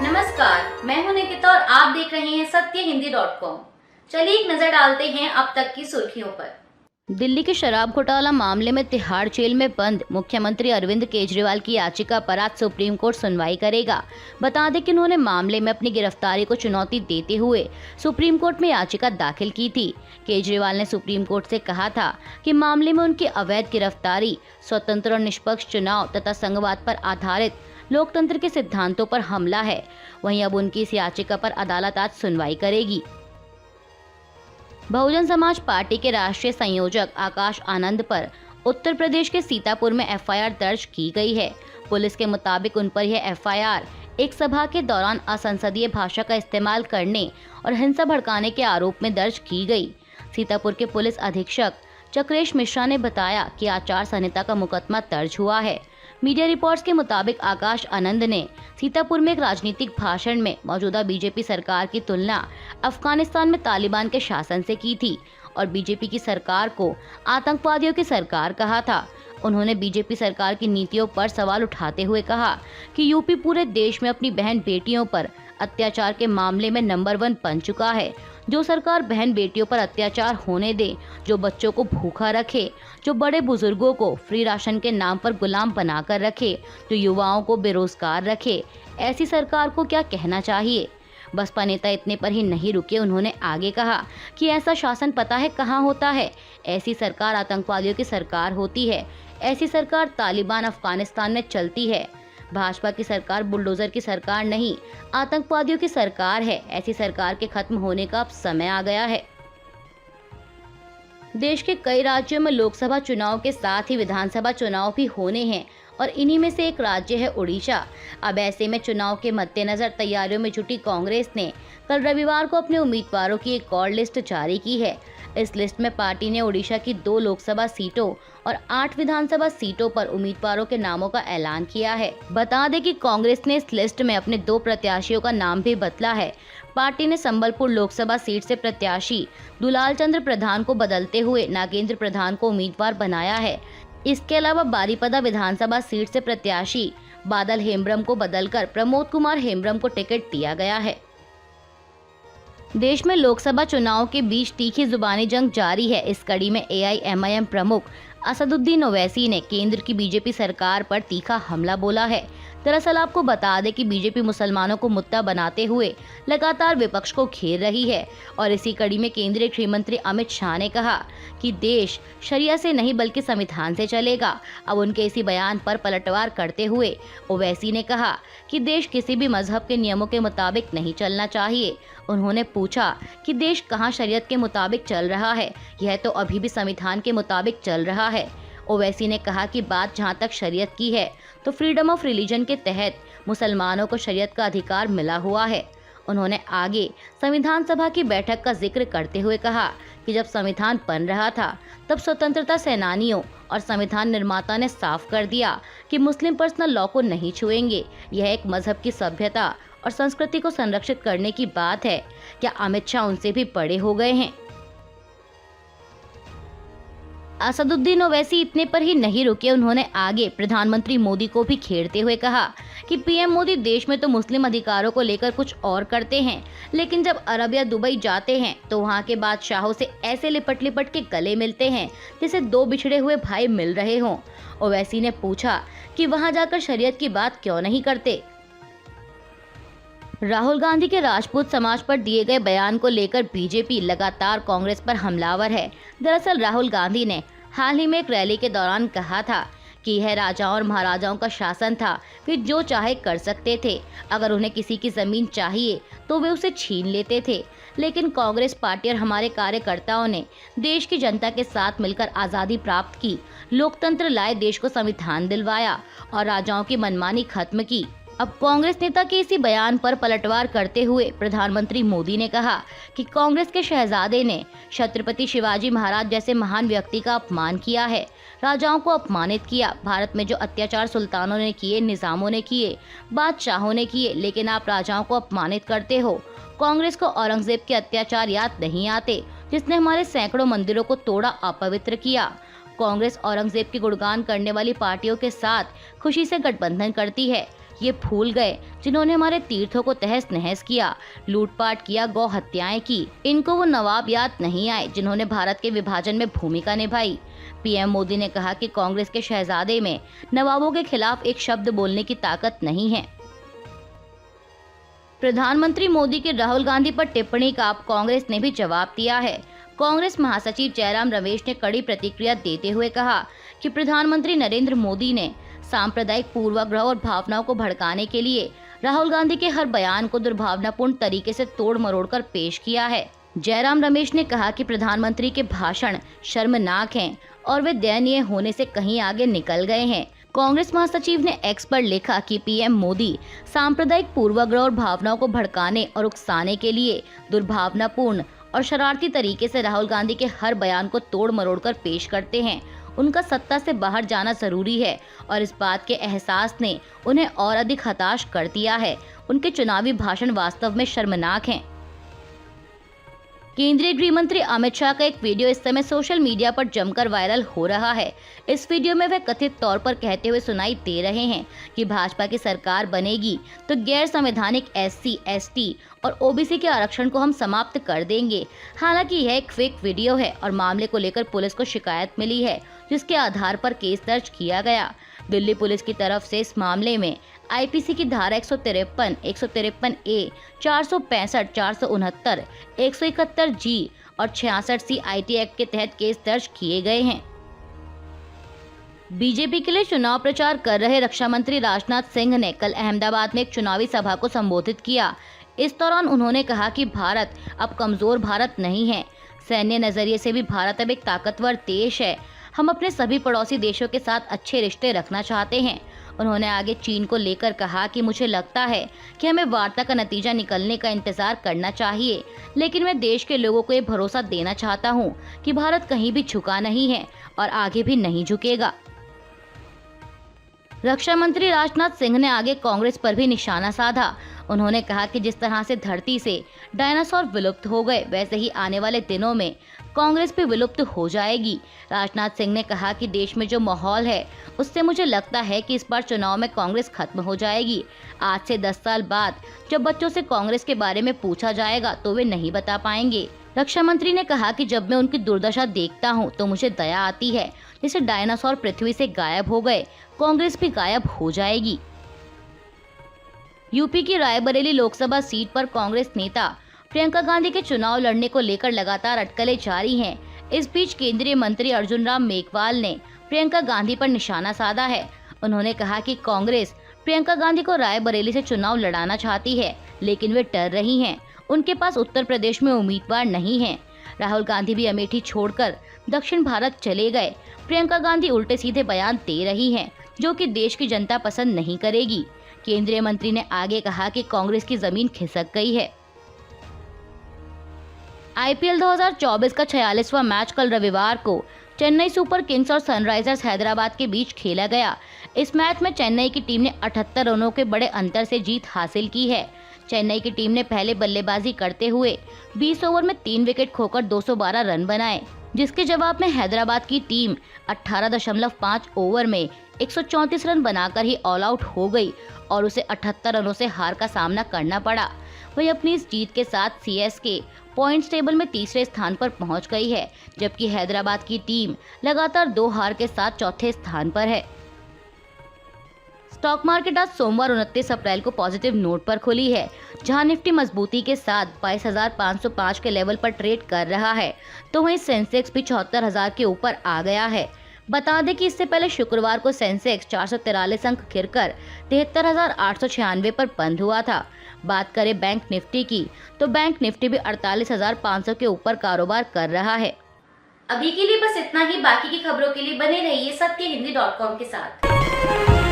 नमस्कार, मैं हूं निकिता और आप देख रहे हैं सत्यहिंदी.com। चलिए एक नजर डालते हैं अब तक की सुर्खियों पर। दिल्ली के शराब घोटाला मामले में तिहाड़ जेल में बंद मुख्यमंत्री अरविंद केजरीवाल की याचिका पर आज सुप्रीम कोर्ट सुनवाई करेगा। बता दें कि उन्होंने मामले में अपनी गिरफ्तारी को चुनौती देते हुए सुप्रीम कोर्ट में याचिका दाखिल की थी। केजरीवाल ने सुप्रीम कोर्ट से कहा था कि मामले में उनकी अवैध गिरफ्तारी स्वतंत्र और निष्पक्ष चुनाव तथा संघवाद पर आधारित लोकतंत्र के सिद्धांतों पर हमला है। वहीं अब उनकी इस याचिका पर अदालत आज सुनवाई करेगी। बहुजन समाज पार्टी के राष्ट्रीय संयोजक आकाश आनंद पर उत्तर प्रदेश के सीतापुर में एफआईआर दर्ज की गई है। पुलिस के मुताबिक उन पर यह एफआईआर एक सभा के दौरान असंसदीय भाषा का इस्तेमाल करने और हिंसा भड़काने के आरोप में दर्ज की गई। सीतापुर के पुलिस अधीक्षक चक्रेश मिश्रा ने बताया कि आचार संहिता का मुकदमा दर्ज हुआ है। मीडिया रिपोर्ट्स के मुताबिक आकाश आनंद ने सीतापुर में एक राजनीतिक भाषण में मौजूदा बीजेपी सरकार की तुलना अफगानिस्तान में तालिबान के शासन से की थी और बीजेपी की सरकार को आतंकवादियों की सरकार कहा था। उन्होंने बीजेपी सरकार की नीतियों पर सवाल उठाते हुए कहा कि यूपी पूरे देश में अपनी बहन बेटियों पर अत्याचार के मामले में नंबर 1 बन चुका है। जो सरकार बहन बेटियों पर अत्याचार होने दे, जो बच्चों को भूखा रखे, जो बड़े बुजुर्गों को फ्री राशन के नाम पर गुलाम बनाकर रखे, जो युवाओं को बेरोजगार रखे, ऐसी सरकार को क्या कहना चाहिए। बसपा नेता इतने पर ही नहीं रुके। उन्होंने आगे कहा कि ऐसा शासन पता है कहाँ होता है। ऐसी सरकार आतंकवादियों की सरकार होती है। ऐसी सरकार तालिबान अफगानिस्तान में चलती है। भाजपा की सरकार बुलडोजर की सरकार नहीं, आतंकवादियों की सरकार है। ऐसी सरकार के खत्म होने का अब समय आ गया है। देश के कई राज्यों में लोकसभा चुनाव के साथ ही विधानसभा चुनाव भी होने हैं और इन्हीं में से एक राज्य है उड़ीसा। अब ऐसे में चुनाव के मद्देनजर तैयारियों में जुटी कांग्रेस ने कल रविवार को अपने उम्मीदवारों की एक और लिस्ट जारी की है। इस लिस्ट में पार्टी ने उड़ीसा की 2 लोकसभा सीटों और 8 विधानसभा सीटों पर उम्मीदवारों के नामों का ऐलान किया है। बता दें कि कांग्रेस ने इस लिस्ट में अपने 2 प्रत्याशियों का नाम भी बदला है। पार्टी ने संबलपुर लोकसभा सीट से प्रत्याशी दुलाल चंद्र प्रधान को बदलते हुए नागेंद्र प्रधान को उम्मीदवार बनाया है। इसके अलावा बारीपदा विधानसभा सीट से प्रत्याशी बादल हेम्ब्रम को बदलकर प्रमोद कुमार हेम्ब्रम को टिकट दिया गया है। देश में लोकसभा चुनाव के बीच तीखी जुबानी जंग जारी है। इस कड़ी में एआईएमआईएम प्रमुख असदुद्दीन ओवैसी ने केंद्र की बीजेपी सरकार पर तीखा हमला बोला है। दरअसल आपको बता दें कि बीजेपी मुसलमानों को मुद्दा बनाते हुए लगातार विपक्ष को घेर रही है और इसी कड़ी में केंद्रीय गृह मंत्री अमित शाह ने कहा कि देश शरिया से नहीं बल्कि संविधान से चलेगा। अब उनके इसी बयान पर पलटवार करते हुए ओवैसी ने कहा कि देश किसी भी मजहब के नियमों के मुताबिक नहीं चलना चाहिए। उन्होंने पूछा कि देश कहां शरीयत के मुताबिक चल रहा है, यह तो अभी भी संविधान के मुताबिक चल रहा है। ओवैसी ने कहा कि बात जहां तक शरीयत की है तो फ्रीडम ऑफ रिलीजन के तहत मुसलमानों को शरीयत का अधिकार मिला हुआ है। उन्होंने आगे संविधान सभा की बैठक का जिक्र करते हुए कहा कि जब संविधान बन रहा था तब स्वतंत्रता सेनानियों और संविधान निर्माता ने साफ कर दिया कि मुस्लिम पर्सनल लॉ को नहीं छुएंगे। यह एक मजहब की सभ्यता और संस्कृति को संरक्षित करने की बात है। क्या अमित शाह उनसे भी बड़े हो गए हैं? असदुद्दीन ओवैसी इतने पर ही नहीं रुके। उन्होंने आगे प्रधानमंत्री मोदी को भी घेरते हुए कहा कि पीएम मोदी देश में तो मुस्लिम अधिकारों को लेकर कुछ और करते हैं, लेकिन जब अरब या दुबई जाते हैं तो वहां के बादशाहों से ऐसे लिपट लिपट के गले मिलते हैं जैसे 2 बिछड़े हुए भाई मिल रहे हों। ओवैसी ने पूछा कि वहां जाकर शरीयत की बात क्यों नहीं करते। राहुल गांधी के राजपूत समाज पर दिए गए बयान को लेकर बीजेपी लगातार कांग्रेस पर हमलावर है। दरअसल राहुल गांधी ने हाल ही में एक रैली के दौरान कहा था कि यह राजाओं और महाराजाओं का शासन था, वे जो चाहे कर सकते थे। अगर उन्हें किसी की जमीन चाहिए तो वे उसे छीन लेते थे, लेकिन कांग्रेस पार्टी और हमारे कार्यकर्ताओं ने देश की जनता के साथ मिलकर आज़ादी प्राप्त की, लोकतंत्र लाए, देश को संविधान दिलवाया और राजाओं की मनमानी खत्म की। अब कांग्रेस नेता के इसी बयान पर पलटवार करते हुए प्रधानमंत्री मोदी ने कहा कि कांग्रेस के शहजादे ने छत्रपति शिवाजी महाराज जैसे महान व्यक्ति का अपमान किया है, राजाओं को अपमानित किया। भारत में जो अत्याचार सुल्तानों ने किए, निजामों ने किए, बादशाहों ने किए, लेकिन आप राजाओं को अपमानित करते हो। कांग्रेस को औरंगजेब के अत्याचार याद नहीं आते, जिसने हमारे सैकड़ों मंदिरों को तोड़ा, अपवित्र किया। कांग्रेस औरंगजेब की गुणगान करने वाली पार्टियों के साथ खुशी से गठबंधन करती है। ये भूल गए जिन्होंने हमारे तीर्थों को तहस नहस किया, लूटपाट किया, गौ हत्याएं की। इनको वो नवाब याद नहीं आए जिन्होंने भारत के विभाजन में भूमिका निभाई। पीएम मोदी ने कहा कि कांग्रेस के शहजादे में नवाबों के खिलाफ एक शब्द बोलने की ताकत नहीं है। प्रधानमंत्री मोदी की राहुल गांधी पर टिप्पणी का अब कांग्रेस ने भी जवाब दिया है। कांग्रेस महासचिव जयराम रमेश ने कड़ी प्रतिक्रिया देते हुए कहा कि प्रधानमंत्री नरेंद्र मोदी ने सांप्रदायिक पूर्वाग्रह और भावनाओं को भड़काने के लिए राहुल गांधी के हर बयान को दुर्भावनापूर्ण तरीके से तोड़ मरोड़ कर पेश किया है। जयराम रमेश ने कहा कि प्रधानमंत्री के भाषण शर्मनाक हैं और वे दयनीय होने से कहीं आगे निकल गए हैं। कांग्रेस महासचिव ने एक्स पर लिखा कि पीएम मोदी सांप्रदायिक पूर्वाग्रह और भावनाओं को भड़काने और उकसाने के लिए दुर्भावनापूर्ण और शरारती तरीके से राहुल गांधी के हर बयान को तोड़ मरोड़ कर पेश करते हैं। उनका सत्ता से बाहर जाना जरूरी है और इस बात के एहसास ने उन्हें और अधिक हताश कर दिया है। उनके चुनावी भाषण वास्तव में शर्मनाक हैं। केंद्रीय गृह मंत्री अमित शाह का एक वीडियो इस समय सोशल मीडिया पर जमकर वायरल हो रहा है। इस वीडियो में वे कथित तौर पर कहते हुए सुनाई दे रहे हैं कि भाजपा की सरकार बनेगी तो गैर संवैधानिक SC, ST और OBC के आरक्षण को हम समाप्त कर देंगे। हालांकि यह एक फेक वीडियो है और मामले को लेकर पुलिस को शिकायत मिली है, जिसके आधार पर केस दर्ज किया गया। दिल्ली पुलिस की तरफ से इस मामले में IPC की धारा 153, 153A, 465, 469, 171G और 66C IT एक्ट के तहत केस दर्ज किए गए हैं। बीजेपी के लिए चुनाव प्रचार कर रहे रक्षा मंत्री राजनाथ सिंह ने कल अहमदाबाद में एक चुनावी सभा को संबोधित किया। इस दौरान उन्होंने कहा कि भारत अब कमजोर भारत नहीं है। सैन्य नजरिए से भी भारत अब एक ताकतवर देश है। हम अपने सभी पड़ोसी देशों के साथ अच्छे रिश्ते रखना चाहते हैं। उन्होंने आगे चीन को लेकर कहा कि मुझे लगता है कि हमें वार्ता का नतीजा निकलने का इंतजार करना चाहिए, लेकिन मैं देश के लोगों को ये भरोसा देना चाहता हूं कि भारत कहीं भी झुका नहीं है और आगे भी नहीं झुकेगा। रक्षा मंत्री राजनाथ सिंह ने आगे कांग्रेस पर भी निशाना साधा। उन्होंने कहा कि जिस तरह से धरती से डायनासोर विलुप्त हो गए, वैसे ही आने वाले दिनों में कांग्रेस भी विलुप्त हो जाएगी। राजनाथ सिंह ने कहा कि देश में जो माहौल है उससे मुझे लगता है कि इस बार चुनाव में कांग्रेस खत्म हो जाएगी। आज से 10 साल बाद जब बच्चों से कांग्रेस के बारे में पूछा जाएगा तो वे नहीं बता पाएंगे। रक्षा मंत्री ने कहा कि जब मैं उनकी दुर्दशा देखता हूं तो मुझे दया आती है। जैसे डायनासोर पृथ्वी से गायब हो गए, कांग्रेस भी गायब हो जाएगी। यूपी की रायबरेली लोकसभा सीट पर कांग्रेस नेता प्रियंका गांधी के चुनाव लड़ने को लेकर लगातार अटकलें जारी हैं। इस बीच केंद्रीय मंत्री अर्जुन राम मेघवाल ने प्रियंका गांधी पर निशाना साधा है। उन्होंने कहा कि कांग्रेस प्रियंका गांधी को रायबरेली से चुनाव लड़ाना चाहती है, लेकिन वे डर रही हैं। उनके पास उत्तर प्रदेश में उम्मीदवार नहीं है। राहुल गांधी भी अमेठी छोड़कर दक्षिण भारत चले गए। प्रियंका गांधी उल्टे सीधे बयान दे रही हैं, जो कि देश की जनता पसंद नहीं करेगी। केंद्रीय मंत्री ने आगे कहा कि कांग्रेस की जमीन खिसक गई है। IPL 2024 का 46वां मैच कल रविवार को चेन्नई सुपर किंग्स और सनराइजर्स हैदराबाद के बीच खेला गया। इस मैच में चेन्नई की टीम ने 78 रनों के बड़े अंतर से जीत हासिल की है। चेन्नई की टीम ने पहले बल्लेबाजी करते हुए 20 ओवर में 3 विकेट खोकर 212 रन बनाए, जिसके जवाब में हैदराबाद की टीम 18.5 ओवर में 134 रन बनाकर ही ऑल आउट हो गई और उसे 78 रनों से हार का सामना करना पड़ा। वही अपनी इस जीत के साथ CSK पॉइंट्स टेबल में तीसरे स्थान पर पहुंच गई है, जबकि हैदराबाद की टीम लगातार 2 हार के साथ चौथे स्थान पर है। स्टॉक मार्केट आज सोमवार 29 अप्रैल को पॉजिटिव नोट पर खुली है, जहां निफ्टी मजबूती के साथ 22,505 के लेवल पर ट्रेड कर रहा है, तो वहीं सेंसेक्स भी 74,000 के ऊपर आ गया है। बता दें कि इससे पहले शुक्रवार को सेंसेक्स 443 अंक गिरकर 73,896 पर बंद हुआ था। बात करें बैंक निफ्टी की, तो बैंक निफ्टी भी 48,500 के ऊपर कारोबार कर रहा है। अभी के लिए बस इतना ही। बाकी की खबरों के लिए बने रहिए सत्यहिंदी.com के साथ।